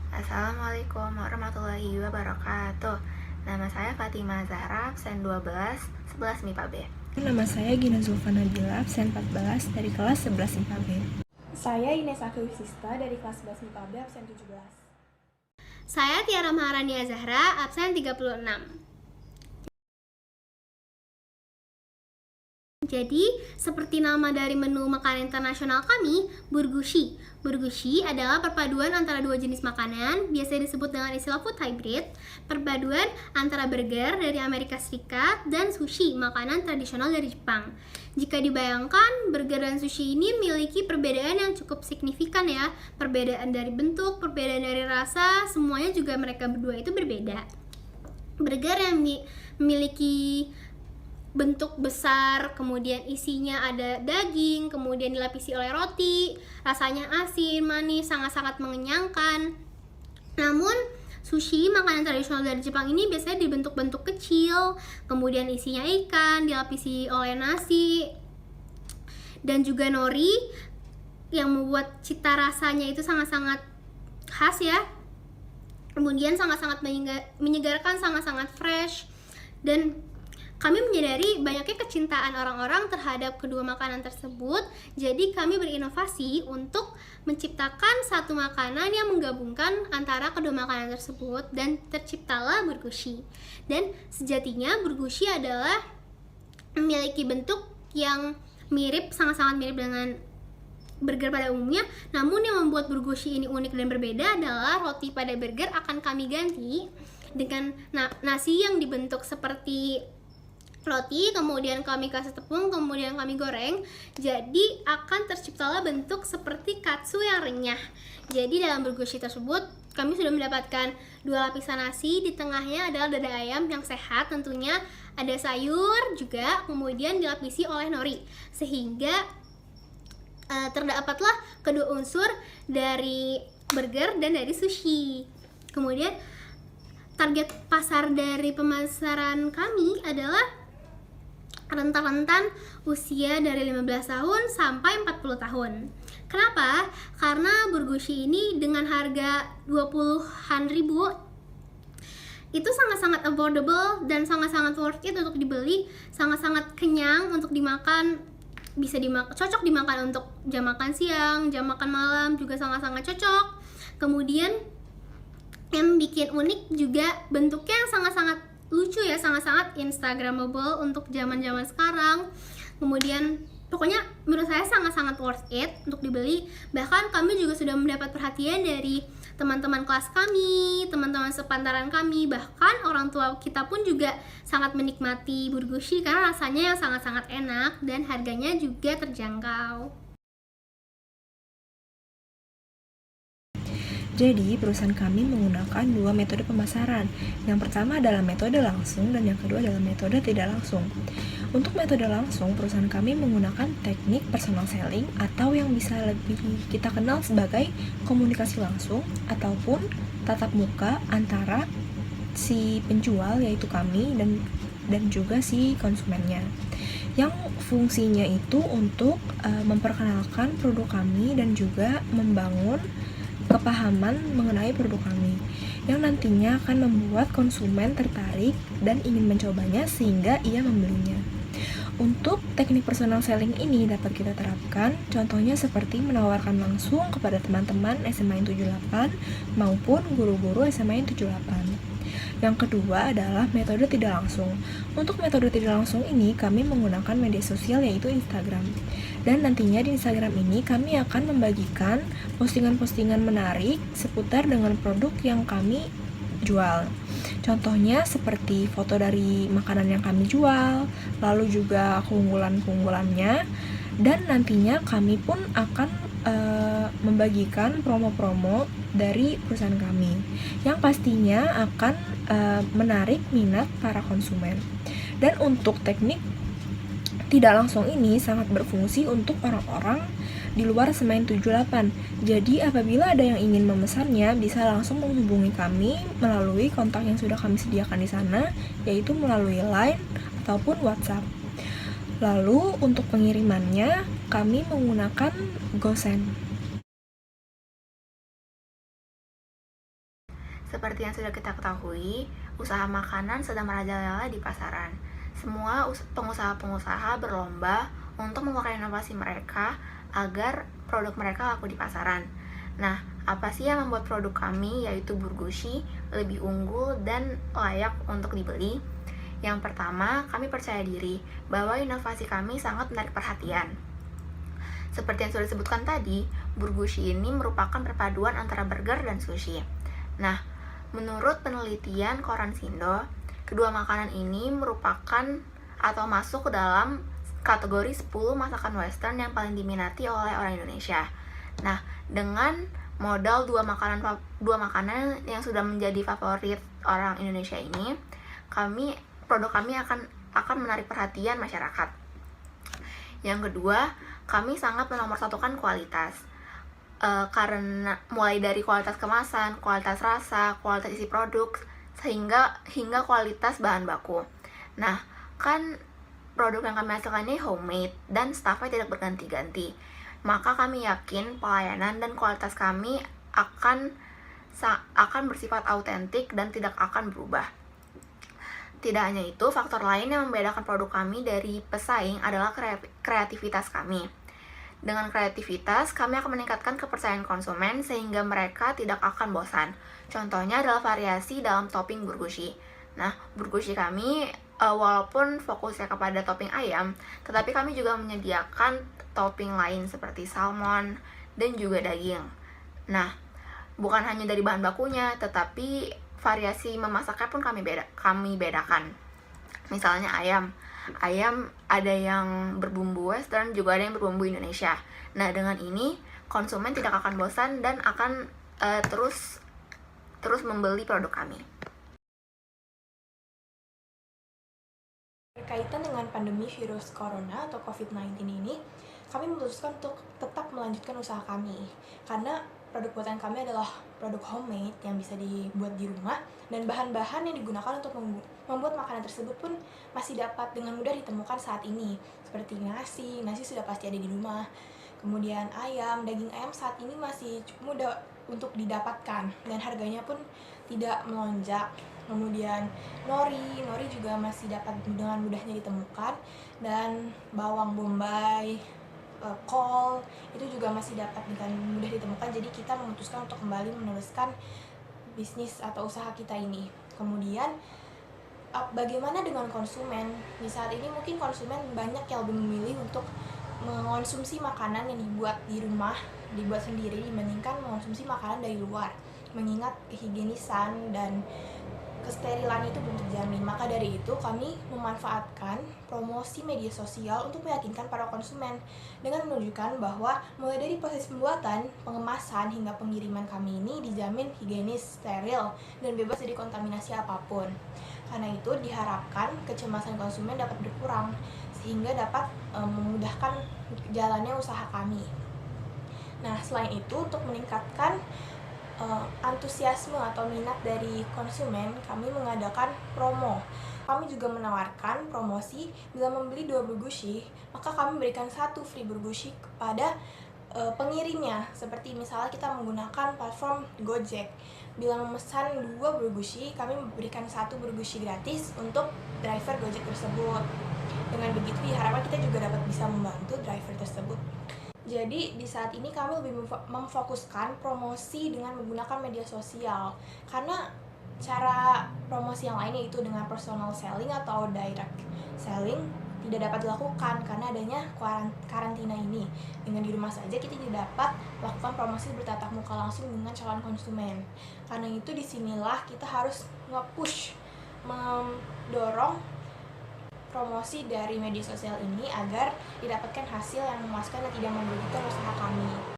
Assalamualaikum warahmatullahi wabarakatuh. Nama saya Fatima Zahra, absen 12, 11 MIPA B. Nama saya Gina Zulfa Nabila, absen 14 dari kelas 11 MIPA B. Saya Ines Akhiwisista dari kelas 11 MIPA B, absen 17. Saya Tiara Maharania Zahra, absen 36. Jadi, seperti nama dari menu makanan internasional kami, burgushi. Burgushi adalah perpaduan antara dua jenis makanan, biasa disebut dengan istilah food hybrid, perpaduan antara burger dari Amerika Serikat dan sushi, makanan tradisional dari Jepang. Jika dibayangkan, burger dan sushi ini memiliki perbedaan yang cukup signifikan ya. Perbedaan dari bentuk, perbedaan dari rasa, semuanya juga mereka berdua itu berbeda. Burger yang memiliki bentuk besar, kemudian isinya ada daging, kemudian dilapisi oleh roti, rasanya asin, manis, sangat-sangat mengenyangkan. Namun, sushi, makanan tradisional dari Jepang ini biasanya dibentuk-bentuk kecil, kemudian isinya ikan, dilapisi oleh nasi, dan juga nori, yang membuat cita rasanya itu sangat-sangat khas ya. Kemudian sangat-sangat menyegarkan, sangat-sangat fresh, dan kami menyadari banyaknya kecintaan orang-orang terhadap kedua makanan tersebut, jadi kami berinovasi untuk menciptakan satu makanan yang menggabungkan antara kedua makanan tersebut dan terciptalah burgushi. Dan sejatinya burgushi adalah memiliki bentuk yang mirip, sangat-sangat mirip dengan burger pada umumnya, namun yang membuat burgushi ini unik dan berbeda adalah roti pada burger akan kami ganti dengan nasi yang dibentuk seperti roti, kemudian kami kasih tepung, kemudian kami goreng, jadi akan terciptalah bentuk seperti katsu yang renyah. Jadi dalam burgushi tersebut kami sudah mendapatkan dua lapisan nasi, di tengahnya adalah dada ayam yang sehat tentunya, ada sayur juga, kemudian dilapisi oleh nori, sehingga terdapatlah kedua unsur dari burger dan dari sushi. Kemudian target pasar dari pemasaran kami adalah rentan-rentan usia dari 15 tahun sampai 40 tahun. Kenapa? Karena burgushi ini dengan harga 20-an ribu itu sangat-sangat affordable dan sangat-sangat worth it untuk dibeli, sangat-sangat kenyang untuk dimakan, bisa cocok dimakan untuk jam makan siang, jam makan malam juga sangat-sangat cocok. Kemudian yang bikin unik juga bentuknya yang sangat-sangat lucu ya, sangat-sangat instagramable untuk zaman-zaman sekarang. Kemudian pokoknya menurut saya sangat-sangat worth it untuk dibeli. Bahkan kami juga sudah mendapat perhatian dari teman-teman kelas kami, teman-teman sepantaran kami, bahkan orang tua kita pun juga sangat menikmati burgushi karena rasanya yang sangat-sangat enak dan harganya juga terjangkau. Jadi, perusahaan kami menggunakan dua metode pemasaran. Yang pertama adalah metode langsung dan yang kedua adalah metode tidak langsung. Untuk metode langsung, perusahaan kami menggunakan teknik personal selling atau yang bisa lebih kita kenal sebagai komunikasi langsung ataupun tatap muka antara si penjual yaitu kami dan juga si konsumennya. Yang fungsinya itu untuk memperkenalkan produk kami dan juga membangun kepahaman mengenai produk kami yang nantinya akan membuat konsumen tertarik dan ingin mencobanya sehingga ia membelinya. Untuk teknik personal selling ini dapat kita terapkan contohnya seperti menawarkan langsung kepada teman-teman SMA 78 maupun guru-guru SMA 78. Yang kedua adalah metode tidak langsung. Untuk metode tidak langsung ini kami menggunakan media sosial yaitu Instagram. Dan nantinya di Instagram ini kami akan membagikan postingan-postingan menarik seputar dengan produk yang kami jual. Contohnya seperti foto dari makanan yang kami jual, lalu juga keunggulan-keunggulannya, dan nantinya kami pun akan membagikan promo-promo dari perusahaan kami yang pastinya akan menarik minat para konsumen. Dan untuk teknik tidak langsung ini sangat berfungsi untuk orang-orang di luar SMA 78. Jadi apabila ada yang ingin memesannya bisa langsung menghubungi kami melalui kontak yang sudah kami sediakan di sana, yaitu melalui Line ataupun WhatsApp. Lalu untuk pengirimannya kami menggunakan GoSend. Seperti yang sudah kita ketahui, usaha makanan sedang merajalela di pasaran. Semua pengusaha-pengusaha berlomba untuk mengeluarkan inovasi mereka agar produk mereka laku di pasaran. Nah, apa sih yang membuat produk kami, yaitu Burgushi, lebih unggul dan layak untuk dibeli? Yang pertama, kami percaya diri bahwa inovasi kami sangat menarik perhatian. Seperti yang sudah disebutkan tadi, Burgushi ini merupakan perpaduan antara burger dan sushi. Nah, menurut penelitian Koran Sindo, kedua makanan ini merupakan atau masuk ke dalam kategori 10 masakan western yang paling diminati oleh orang Indonesia. Nah, dengan modal dua makanan yang sudah menjadi favorit orang Indonesia ini, produk kami akan menarik perhatian masyarakat. Yang kedua, kami sangat menomorsatukan kualitas. Karena mulai dari kualitas kemasan, kualitas rasa, kualitas isi produk, hingga kualitas bahan baku. Nah, kan produk yang kami hasilkan ini homemade dan staffnya tidak berganti-ganti. Maka kami yakin pelayanan dan kualitas kami akan bersifat autentik dan tidak akan berubah. Tidak hanya itu, faktor lain yang membedakan produk kami dari pesaing adalah kreativitas kami. Dengan kreativitas, kami akan meningkatkan kepercayaan konsumen sehingga mereka tidak akan bosan. Contohnya adalah variasi dalam topping Burgushi. Nah, Burgushi kami walaupun fokusnya kepada topping ayam, tetapi kami juga menyediakan topping lain seperti salmon dan juga daging. Nah, bukan hanya dari bahan bakunya, tetapi variasi memasaknya pun kami bedakan. Misalnya ayam ada yang berbumbu western, juga ada yang berbumbu Indonesia. Nah, dengan ini konsumen tidak akan bosan dan akan terus membeli produk kami. Berkaitan dengan pandemi virus corona atau COVID-19 ini, kami memutuskan untuk tetap melanjutkan usaha kami karena produk buatan kami adalah produk homemade yang bisa dibuat di rumah, dan bahan-bahan yang digunakan untuk membuat makanan tersebut pun masih dapat dengan mudah ditemukan saat ini. Seperti nasi sudah pasti ada di rumah. Kemudian daging ayam saat ini masih cukup mudah untuk didapatkan dan harganya pun tidak melonjak. Kemudian nori juga masih dapat dengan mudahnya ditemukan, dan bawang bombay, kol itu juga masih dapat dengan mudah ditemukan. Jadi kita memutuskan untuk kembali meneruskan bisnis atau usaha kita ini. Kemudian bagaimana dengan konsumen? Di saat ini mungkin konsumen banyak yang lebih memilih untuk mengonsumsi makanan yang dibuat di rumah, dibuat sendiri, dibandingkan mengonsumsi makanan dari luar, mengingat kehigienisan dan kesterilan itu belum terjamin. Maka dari itu kami memanfaatkan promosi media sosial untuk meyakinkan para konsumen dengan menunjukkan bahwa mulai dari proses pembuatan, pengemasan hingga pengiriman kami ini dijamin higienis, steril, dan bebas dari kontaminasi apapun. Karena itu diharapkan kecemasan konsumen dapat berkurang sehingga dapat memudahkan jalannya usaha kami. Nah, selain itu untuk meningkatkan antusiasme atau minat dari konsumen, kami mengadakan promo. Kami juga menawarkan promosi bila membeli 2 Burgushi, maka kami berikan 1 free Burgushi kepada pengirimnya. Seperti misalnya kita menggunakan platform Gojek. Bila memesan 2 Burgushi, kami memberikan 1 Burgushi gratis untuk driver Gojek tersebut. Dengan begitu diharapkan kita juga dapat bisa membantu driver tersebut. Jadi di saat ini kami lebih memfokuskan promosi dengan menggunakan media sosial, karena cara promosi yang lainnya itu dengan personal selling atau direct selling tidak dapat dilakukan karena adanya karantina ini. Dengan di rumah saja kita tidak dapat melakukan promosi bertatap muka langsung dengan calon konsumen. Karena itu disinilah kita harus nge-push, mendorong promosi dari media sosial ini agar didapatkan hasil yang memuaskan dan tidak merugikan usaha kami.